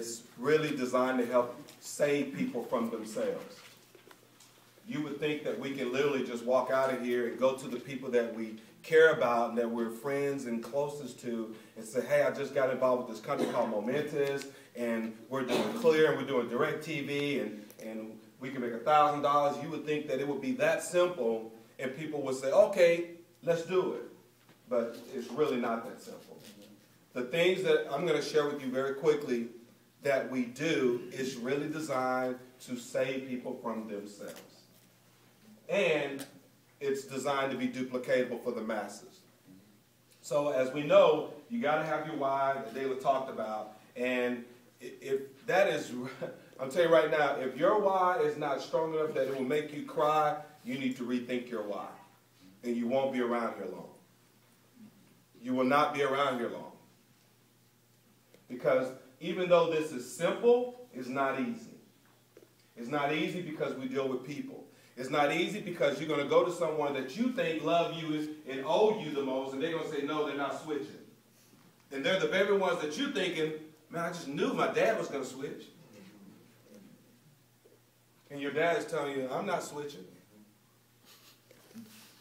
it's really designed to help save people from themselves. You would think that we can literally just walk out of here and go to the people that we care about and that we're friends and closest to and say, hey, I just got involved with this company called Momentous, and we're doing Clear, and we're doing Direct TV, and we can make $1,000. You would think that it would be that simple, and people would say, okay, let's do it. But it's really not that simple. The things that I'm going to share with you very quickly that we do is really designed to save people from themselves. And it's designed to be duplicatable for the masses. So as we know, you got to have your why that Dayla talked about. And if that is, I'm telling you right now, if your why is not strong enough that it will make you cry, you need to rethink your why. And you won't be around here long. You will not be around here long. Because even though this is simple, it's not easy. It's not easy because we deal with people. It's not easy because you're going to go to someone that you think love you and owe you the most, and they're going to say, no, they're not switching. And they're the very ones that you're thinking, man, I just knew my dad was going to switch. And your dad is telling you, I'm not switching.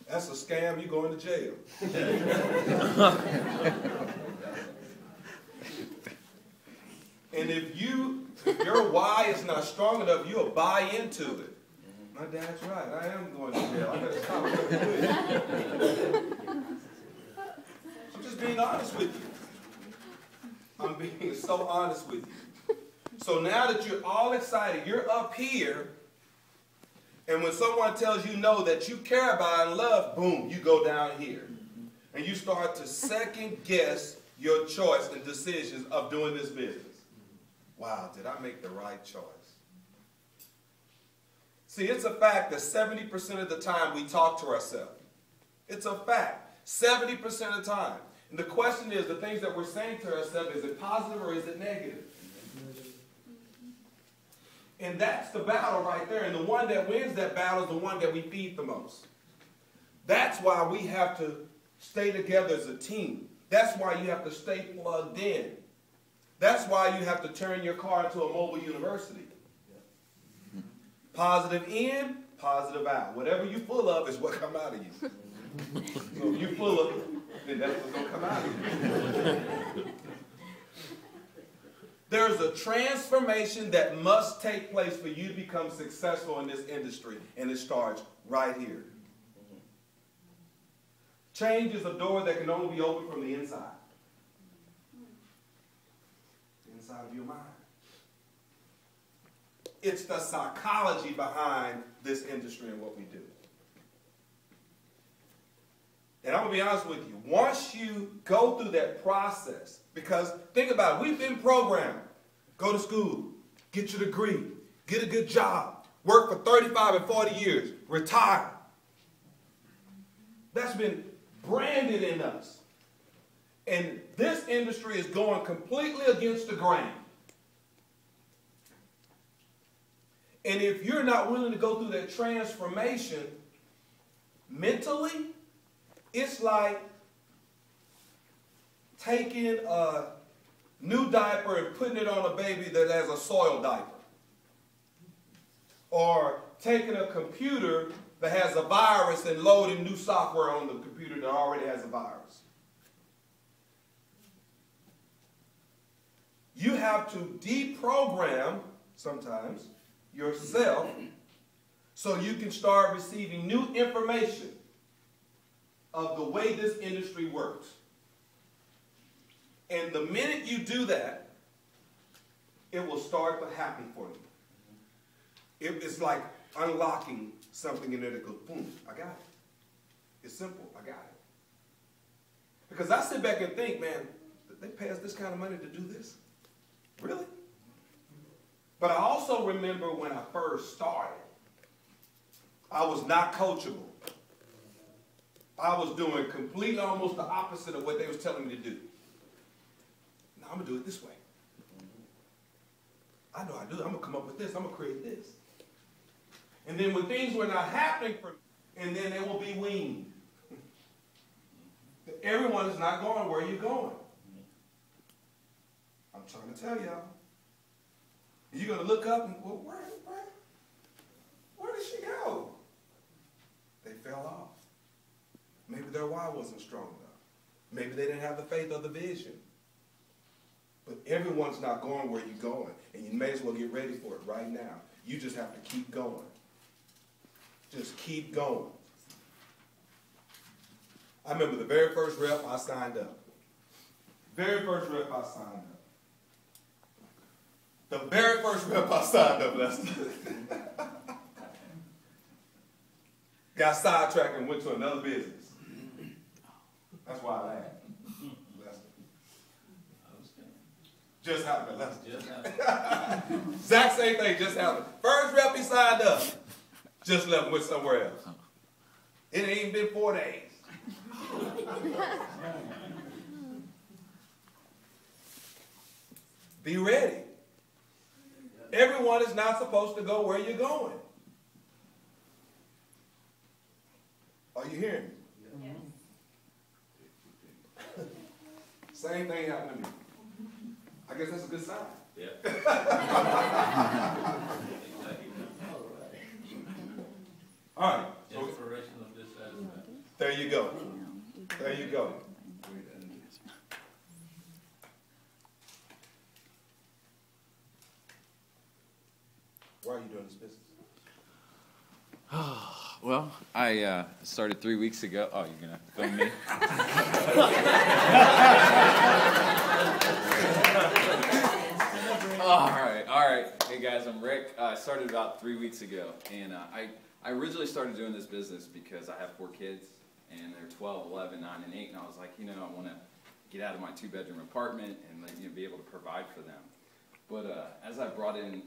That's a scam, you're going to jail. And if your why is not strong enough, you'll buy into it. My dad's right. I am going to jail. I better stop. I'm just being honest with you. I'm being so honest with you. So now that you're all excited, you're up here, and when someone tells you no that you care about and love, boom, you go down here. And you start to second guess your choice and decisions of doing this business. Wow, did I make the right choice? See, it's a fact that 70% of the time we talk to ourselves. It's a fact. 70% of the time. And the question is, the things that we're saying to ourselves, is it positive or is it negative? And that's the battle right there. And the one that wins that battle is the one that we feed the most. That's why we have to stay together as a team. That's why you have to stay plugged in. That's why you have to turn your car into a mobile university. Positive in, positive out. Whatever you're full of is what comes out of you. So if you're full of it, then that's what's going to come out of you. There's a transformation that must take place for you to become successful in this industry, and it starts right here. Change is a door that can only be opened from the inside. The inside of your mind. It's the psychology behind this industry and what we do. And I'm going to be honest with you. Once you go through that process, because think about it, we've been programmed. Go to school, get your degree, get a good job, work for 35 and 40 years, retire. That's been branded in us. And this industry is going completely against the grain. And if you're not willing to go through that transformation mentally, it's like taking a new diaper and putting it on a baby that has a soiled diaper. Or taking a computer that has a virus and loading new software on the computer that already has a virus. You have to deprogram sometimes yourself so you can start receiving new information of the way this industry works. And the minute you do that, it will start to happen for you. It's like unlocking something in there that goes, boom, I got it. It's simple, I got it. Because I sit back and think, man, they pay us this kind of money to do this? Really? But I also remember when I first started, I was not coachable. I was doing completely almost the opposite of what they was telling me to do. Now I'm going to do it this way. I know I do. I'm going to come up with this. I'm going to create this. And then when things were not happening for me, and then they will be weaned. Everyone is not going where you're going. I'm trying to tell y'all. You're going to look up and, well, where did she go? They fell off. Maybe their why wasn't strong enough. Maybe they didn't have the faith or the vision. But everyone's not going where you're going, and you may as well get ready for it right now. You just have to keep going. Just keep going. I remember the very first rep I signed up. Very first rep I signed up. The very first rep I signed up, Lester. Got sidetracked and went to another business. That's why I laughed. Just happened, Lester. Just happened. Exact same thing just happened. First rep he signed up. Just left and went somewhere else. It ain't even been 4 days. Be ready. Everyone is not supposed to go where you're going. Are you hearing me? Yes. Same thing happened to me. I guess that's a good sign. Yeah. All right. Inspiration of dissatisfaction. There you go. There you go. Why are you doing this business? Well, I started 3 weeks ago. Oh, you're going to film me? All right. Hey, guys, I'm Rick. I started about 3 weeks ago, and I originally started doing this business because I have 4 kids, and they're 12, 11, 9, and 8, and I was like, I want to get out of my 2-bedroom apartment and be able to provide for them. But as I brought in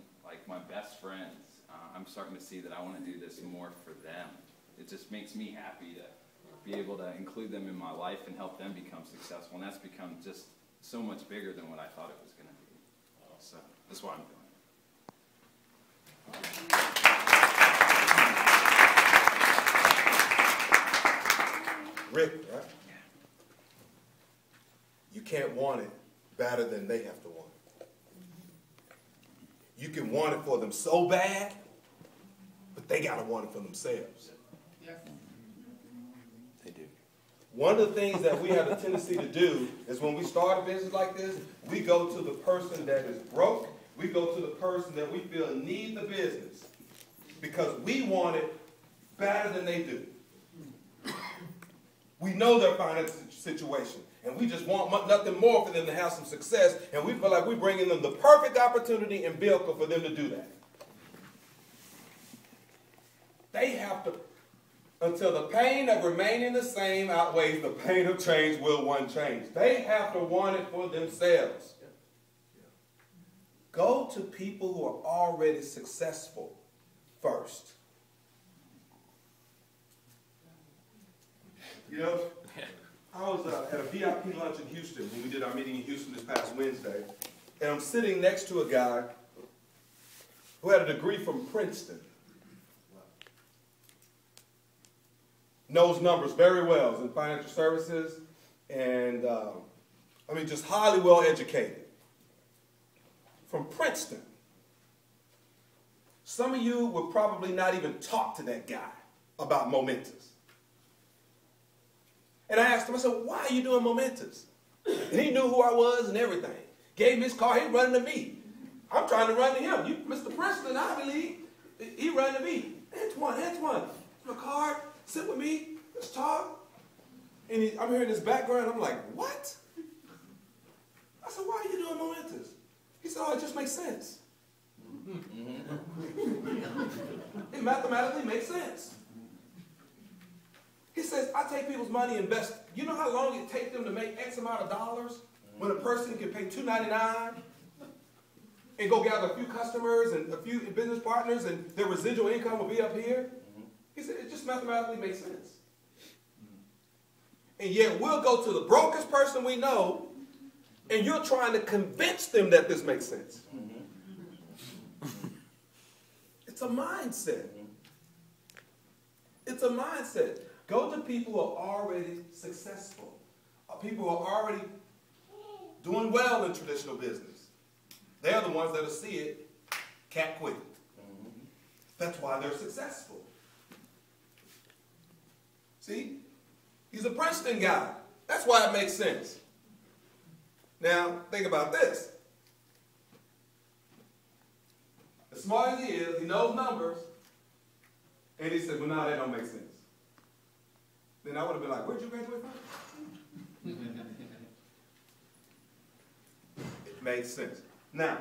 my best friends, I'm starting to see that I want to do this more for them. It just makes me happy to be able to include them in my life and help them become successful, and that's become just so much bigger than what I thought it was going to be. So that's why I'm doing it. Rick, right? You can't want it better than they have to want it. You can want it for them so bad, but they got to want it for themselves. They do. One of the things that we have a tendency to do is when we start a business like this, we go to the person that is broke. We go to the person that we feel need the business because we want it better than they do. We know their financial situation, and we just want nothing more for them to have some success, and we feel like we're bringing them the perfect opportunity and vehicle for them to do that. They have to, until the pain of remaining the same outweighs the pain of change, will one change. They have to want it for themselves. Go to people who are already successful first. I was at a VIP lunch in Houston when we did our meeting in Houston this past Wednesday, and I'm sitting next to a guy who had a degree from Princeton. Knows numbers very well, is in financial services, and just highly well educated. From Princeton. Some of you would probably not even talk to that guy about momentous. And I asked him, I said, why are you doing momentous? And he knew who I was and everything. Gave me his car, he running to me. I'm trying to run to him. You, Mr. Princeton, Ivy League, he running to me. Antoine, my card, sit with me, let's talk. And I'm hearing this background, I'm like, what? I said, why are you doing momentous? He said, oh, it just makes sense. It mathematically makes sense. He says, I take people's money and invest. You know how long it takes them to make X amount of dollars when a person can pay $2.99 and go gather a few customers and a few business partners and their residual income will be up here? He said, it just mathematically makes sense. And yet we'll go to the brokest person we know and you're trying to convince them that this makes sense. It's a mindset. It's a mindset. Go to people who are already successful, people who are already doing well in traditional business. They're the ones that'll see it Can't quit. That's why they're successful. See? He's a Princeton guy. That's why it makes sense. Now, think about this. As smart as he is, he knows numbers, and he said, well, no, that don't make sense. Then I would have been like, where'd you graduate from? It makes sense. Now,